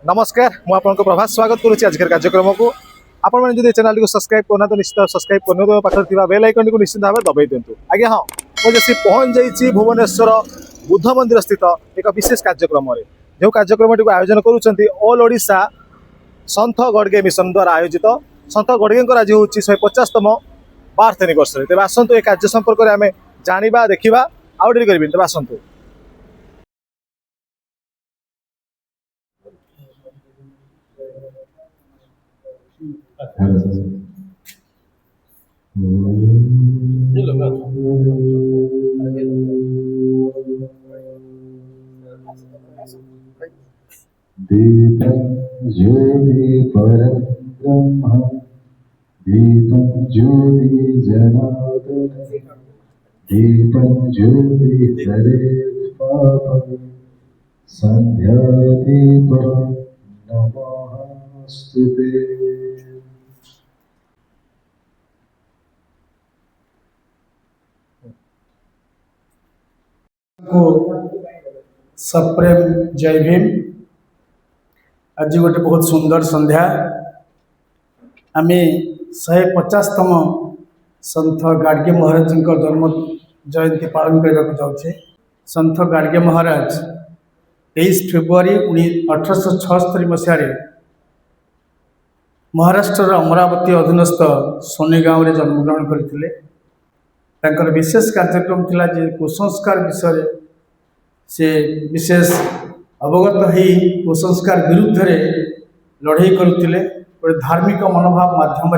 नमस्कार मु आपन प्रभात स्वागत करुच्ची आज कार्यक्रम को आपण मैंने जो चैनल को सब्सक्राइब करना तो निश्चित सब्सक्राइब करने पाखे बेल आइकन को निश्चित भाव दबाई दिंतु। आज्ञा हाँ मुझे पहुँच जाइए भुवनेश्वर बुद्ध मंदिर स्थित एक विशेष कार्यक्रम जो कार्यक्रम टी आयोजन करुँच ऑल ओडिशा संत गड़गे मिशन द्वारा आयोजित संत गड़गे आज हूँ 150तम बार्थ एनिवर्सरी। तेज आसतु ए कार्य संपर्क में आम जाना देखा आउ डेरी करें तेज आसतु। दीपं ज्योति परं ब्रह्म दीपं ज्योति जनार्दन दीपं ज्योति हरेत् पापं संध्यादीपं नमोस्तुते। को सप्रेम जय भीम। आज गोटे बहुत सुंदर संध्या आम 150तम संत गाडगे महाराज जन्म जयंती पालन करने को जाऊे। संत गाडगे महाराज 23 फेब्रुआरी 1876 मसीह महाराष्ट्र अमरावती अधीनस्थ सोनी गाँव में जन्मग्रहण करते। विशेष कार्यक्रम थिला जे कुसंस्कार विषय से विशेष अवगत हो कुसंस्कार विरुद्ध रे लड़ाई करुले। गोटे धार्मिक मनोभाव माध्यम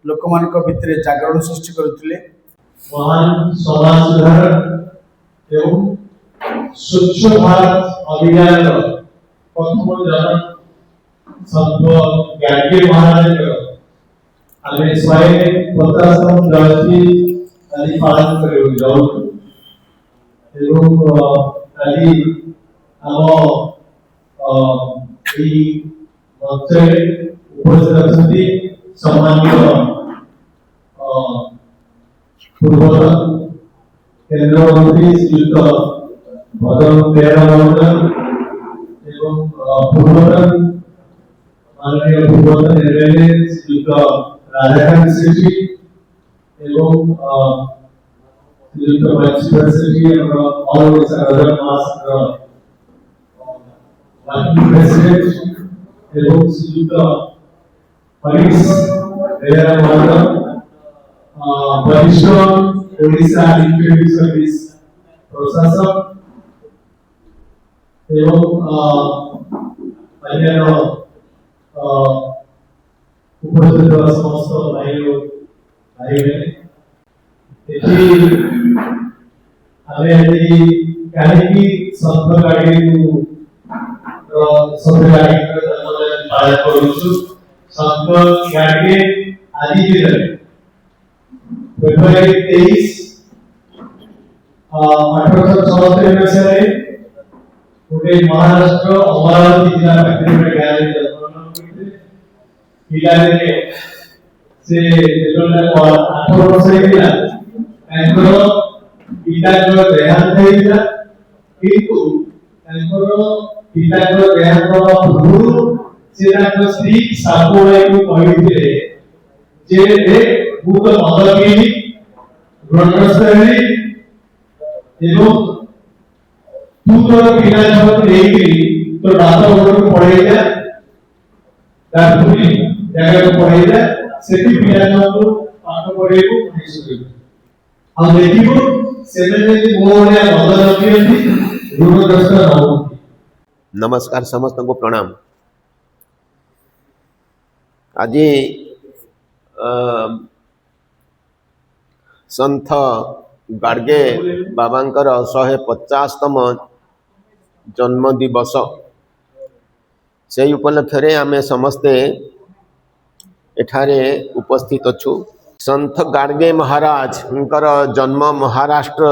लोक मान भितर जागरण सृष्टि करुले। महान समाज सुधारक एवं स्वच्छ भारत अभियान प्रथम जनक संत गाडगे महाराज आम 150तम जयंती आज पालन कर जाऊँ। मंच उपस्थित अच्छा सम्मानित पूर्वतन केंद्र मंत्री श्रीयुक्त भद्र प्रेरणा महोदय एवं पूर्वतन माननीय पूर्वतन एमएलए श्रीयुक्त राधाकांत सेठी एवं श्रीयुक्त वाइस प्रेसिडेंट ऑल ओडिशा राजा महासंघ वर्किंग प्रेसिडेंट एवं श्रीयुक्त हरीश बेरा महोदय वरिष्ठ ओडिशा इंटीग्रेटेड सर्विस प्रशासक एवं अन्य उपस्थित समस्त भाई बहन कहीं संत गाड़ी पालन करूँ। संत गाड़ी आज फेब्रुआरी 23 1876 मसीह गोटे महाराष्ट्र अमरावती जिला पाखे गाँव जन्मग्रहण करते। से 8 वर्ष पिता देहांत होता किंतु पिता देहांत पूर्व से स्त्री सापुआई को कहते तू तो मद पी ब्रह्मस्थली तू तो पिला नहीं तो दात को पढ़े जा जगह को पढ़े जा से पिला को पाठ पढ़े को हम देखिबो सेने मोहनिया मदन पियंती ऋणग्रस्त न। नमस्कार समस्त को प्रणाम। आज संत गाडगे बाबांकर 150तम जन्म दिवस से उपलक्ष्य आमे समस्ते एठारे उपस्थित अच्छु। संत गाडगे महाराज जन्म महाराष्ट्र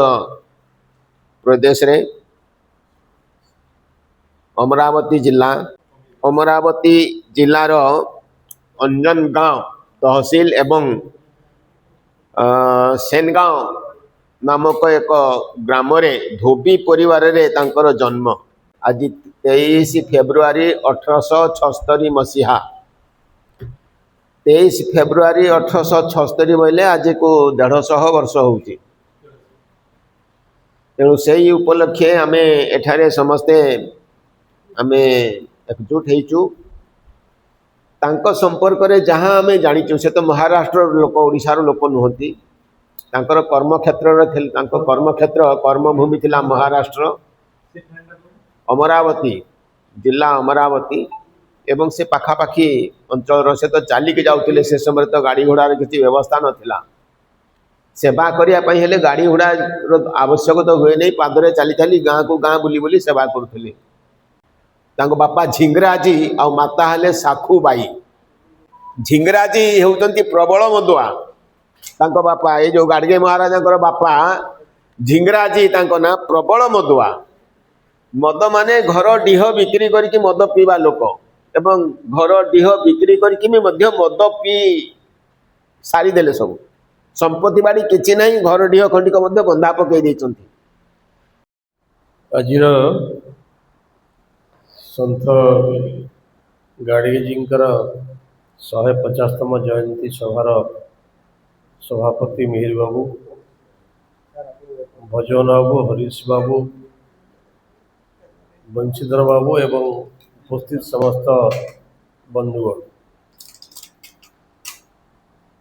प्रदेश रे अमरावती जिल्लार अंजन गांव तहसील एवं सेनगांव नामक एक ग्राम रे धोबी परिवार रे तांकर जन्म। आज 23 फेब्रुआरी 1876 मसीहा 23 फेब्रुआरी 1876 बोले आज को 150 वर्ष होउची तेणु से उपलक्षे आम एठारे समस्ते आम एकजुट होइचु तांको संपर्क रे जहाँ आम जानिचु से तो महाराष्ट्र लोक ओडिशार लोक नुहंती तांकर कर्मक्षेत्र कर्मभूमि थिला महाराष्ट्र अमरावती जिला अमरावती एवं से पाखापाखी अंचल से तो चलिक जाऊे से समय तो गाड़ी घोड़ार किसी व्यवस्था नाला सेवा करने हेले गाड़ी घोड़ा आवश्यक तो हुए नहीं पादरे चली चली गाँ को गाँ बुली बुली सेवा करुले बापा झिंगराजी आ माता हेले साखुबाई झिंगराजी होती प्रबल मदुआ बापा ये जो गाड़गे महाराज बापा झिंगराजी ना प्रबल मदुआ मद माने घर डीह बिक्री करके मद पीवा लोक एवं घर डीह बिक्री करके मद पी सारीदेले सब संपत्ति बाड़ी किसी ना घर डीह खंडिक बंधा पकई आज सन्थ गाड़गेजींकर 150तम जयंती सभार सभापति मिहिर बाबू भजन बाबू हरीश बाबू बंशीधर बाबू एवं उपस्थित समस्त बंधुगण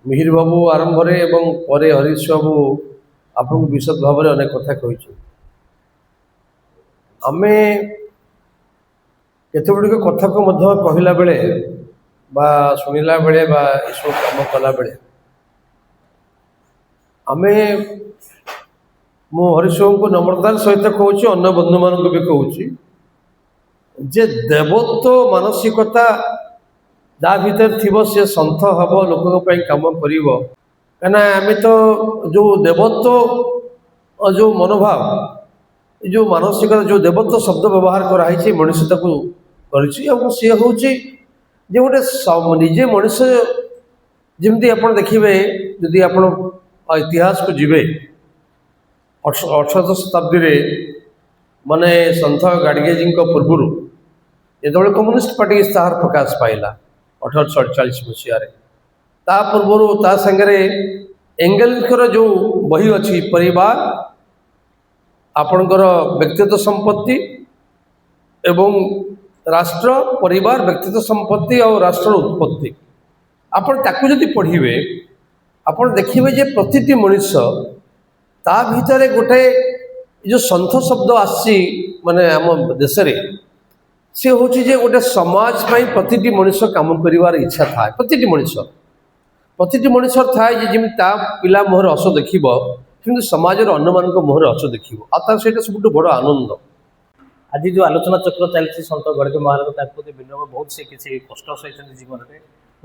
मिहिर बाबू आरंभ एवं परे हरीश बाबू आपको विशद भाव में अनेक कथा कही आमे केते गुड़िक कथा को कहला बेले बा शुणिला बेले बा सब काम कला बेले आमे मु हरीश बाबू को नम्रतार सहित कहूँ अन्य बंधु मान भी कहूँ जे देवत्व मानसिकता जहाँ भीतर थी सी सन्थ हम लोक कम कर आम तो जो देवत्व जो मनोभाव जो मानसिकता जो देवत्व शब्द व्यवहार कराई मनुष्यता को सी हूँ गोटे निजे मनुष्य जमी आप देखिए जदि आप इतिहास को जीवे 18th शताब्दी माने सन्थ गाड़गेजी पूर्व जो कम्युनिस्ट पार्टी इस्ताहार प्रकाश पाइला 1847 मसीह पूर्व ता संगे एंगेल्सर जो बही अच्छी परिवार आपणकर व्यक्तिगत संपत्ति एवं राष्ट्र परिवार व्यक्तिगत संपत्ति और राष्ट्र उत्पत्ति आपण ताकू जदि पढ़िबे आपण देखिबे जे प्रतिटी मनुष्य ता भितर गोटे जो सन्थ शब्द आसी माने आम देश रे से हूँ जे गोटे समाज पाई प्रतिटी मनुष्य काम करिवार इच्छा थाए प्रतिटी मनुष्य थाए जे जिमि ता पिला मोहर हस देखिबो किंतु समाज अन्य मान मुहर हस देखिबो आ तार सेटा सबुठ बड़ आनंद। आज जो आलोचना चक्र चलती सन्त गड़गे महाराज प्रति विनम्र बहुत से किसी कष्ट सही जीवन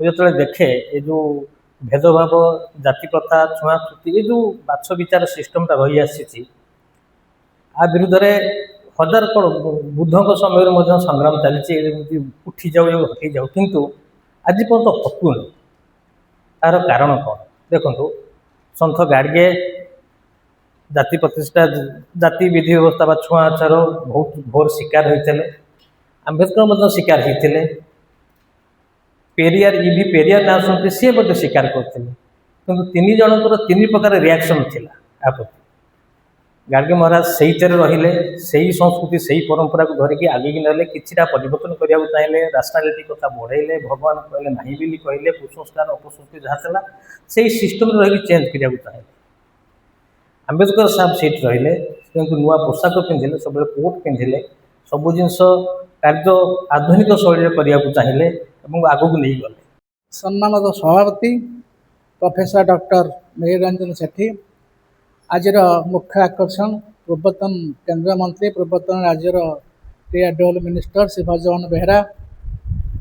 में जो देखे ये जो भेदभाव जाति प्रथा छुआछुति ये जो बाछ विचार सिस्टमटा रही आसी आ विरुद्ध हजार बुद्धों समय संग्राम चली उठी जाऊ हटि जाऊ किंतु आज पर्यटन हटुन तार कारण कौन देखु सन्थ गाड़गे जाति प्रतिष्ठा जाति विधि व्यवस्था छुआचार बहुत घोर शिकार होते आम्बेडकर शिकार होते पेरियार भी पेरियार ना शुणुते सी शिकार करते कि तीन जनकर 3 प्रकार रिएक्शन थिला प्रति गाड़गे महाराज से रहिले से संस्कृति से परंपरा को धरिकी आगे की ना किसी परिवर्तन करने चाहिए राशनालीटी कथा बढ़ेले भगवान कहले नहीं बोली कहले कुसंस्कार अपसंस्कृति जहाँ था से सिस्टम रही चेंज करने चाहिए आम्बेडकर साहब सीट रहिले किंतु नुआ पोशाक पिंधिले सब कोट पिंधिले सब जिनस कार्य आधुनिक शैली करने चाहिए आगू नहीं गले। सम्मानित सभापति प्रोफेसर डॉक्टर मिहिर रंजन सेठी आज मुख्य आकर्षण पूर्वतन केंद्र मंत्री पूर्वतन राज्यर टी मिनिस्टर श्री भजन बेहरा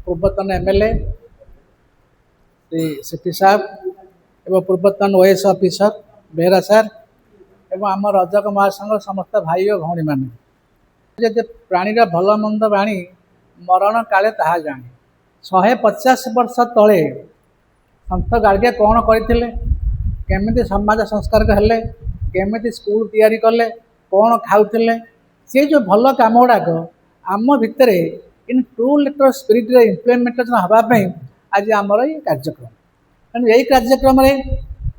पूर्वतन एमएलए श्री सेठी साहब एवं पूर्वतन ओएस ऑफिसर बेहरा सर एवं आम रजक महासंघ समस्त भाई और भौणी मैंने जब प्राणीर भल मंद बाणी मरण काले ताहा जाने 150 वर्ष तले सन्थ गाड़गे कौन करते केमिति समाज संस्कार हेले केमिति स्कूल तैयारी कले कौन खाऊले सी जो भल कम गुड़ाक आम भितर in true letter spirit implementation हाँपाई आज आमर ये कार्यक्रम तेणु यही कार्यक्रम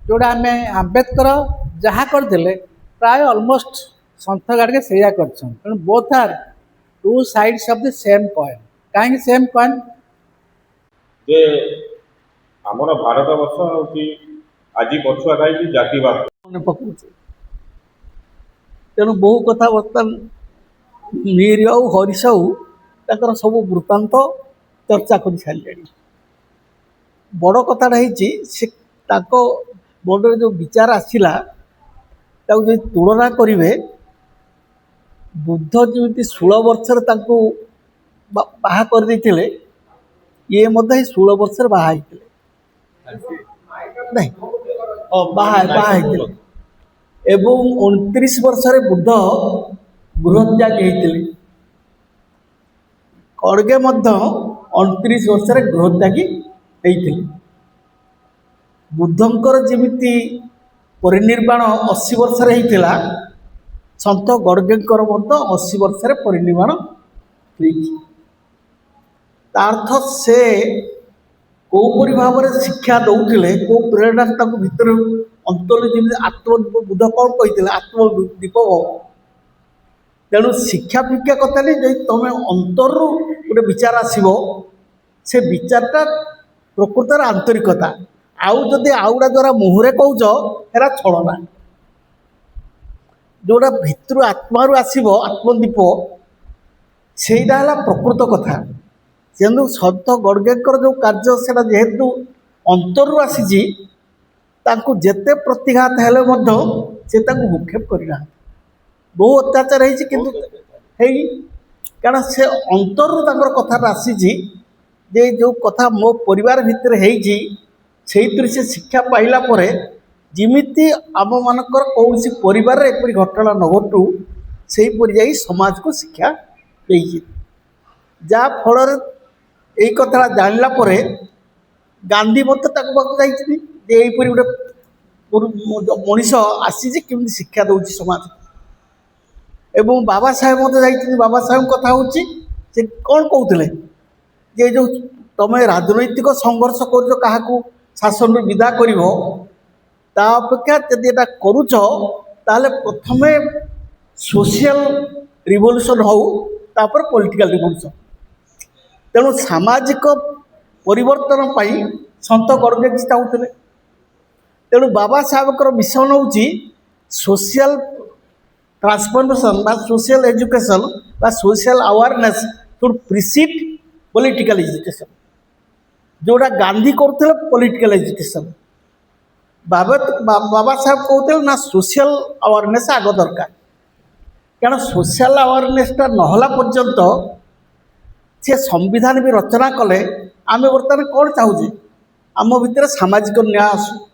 जोड़ा आम आम्बेडकर जहाँ करते प्राय ऑलमोस्ट सन्थ गाड़के से कर both are two sides of the same coin कहीं सेम कॉइन जे आमर भारत वर्ष हूँ आज पछुआ कहीं जातिवाद मन पकाऊ तेणु बहु कथा बर्तमान मीर आउ हरीश आउ तर सब वृत्तांत चर्चा कर सारे बड़ कथाटा हो बड़े जो विचार आसला जो तुलना करेंगे बुद्ध जमी 16 वर्षर बाहा कर ये 16 वर्षर बाहा नहीं बाहा एवं 29 वर्षर बुद्ध गृहत्याग होते खड़गे 29 वर्षर गृहत्यागी होते बुद्धंकर जमीती परिनिर्वाण 80 वर्षर होता सन्त गड़गेंकर 80 वर्षर परिनिर्वाण तार्थ से कौपरी भाव में शिक्षा दौले कौ प्रेरणा भितर अंतर जमी आत्मदीप बुद्ध कौन कही आत्मदीप तेणु शिक्षा भिक्षा कथा नहीं जो तुम अंतर गोटे विचार आसो से विचारटा प्रकृतर आंतरिकता आउ जदि आउड़ा द्वारा मुहरे कौच एरा छलना जोड़ा भितर आत्मार आसो आत्मदीप सेटा है प्रकृत कथा तेणु सन्त गड़गेंकर जो कार्य से जेहेतु अंतर आसी जेते प्रतिघात हेले से भूक्षेप करना बहु अत्याचार कारण से अंतर कथा आसी जो कथा मो परिवार भितर से शिक्षा पाइला जमीती आम मानकर कौन परिवार एपरी घटना न घटू से समाज को शिक्षा जहाँ फल यही कथा जानला गांधी मत यहीपरी गोटे मनीष आसी केमी शिक्षा दौर समाज एवं बाबा साहेब मत जाइए बाबा साहेब कथा हूँ से कौन कहते जे जो तुम राजनैतिक संघर्ष कर शासन विदा कर अपेक्षा जदि ये करुच ताले प्रथम सोशल रिवोल्यूशन हो तापर पॉलिटिकल रिवोल्यूशन तेणु सामाजिक परिवर्तन पाई सन्त गड़गेंकर चाहूले तेणु बाबा साहेब मिशन हूँ सोशल ट्रांसफॉर्मेशन बा सोशल एजुकेशन बा social awareness should precede political education जोड़ा गांधी करते पॉलिटिकल एजुकेशन बाबा साहेब कहते ना सोशल अवेयरनेस आग दरकार कारण सोशल अवेयरनेसटा नहला पर्यंत से संविधान भी रचना कले आम बर्तमान कौन चाहूजे आम भितर सामाजिक न्याय आसू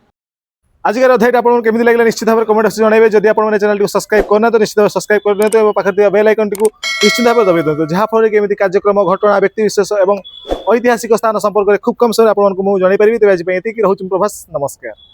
आज अध्याय आपको केमी लगे निश्चित भाव कमेंट जनइबे जदि आप चैनल को सब्सक्राइब करना तो निश्चित भाव सब्सक्राइब कर दिखाते पाखे बेल आइकन को निश्चित भाव दबाई दिखाते जहाँफल कि कार्यक्रम घटना व्यक्ति विशेष और ऐतिहासिक स्थान संपर्क में खूब कम समय आपको मुझे जनईपारि तेज आज रोच प्रभास नमस्कार।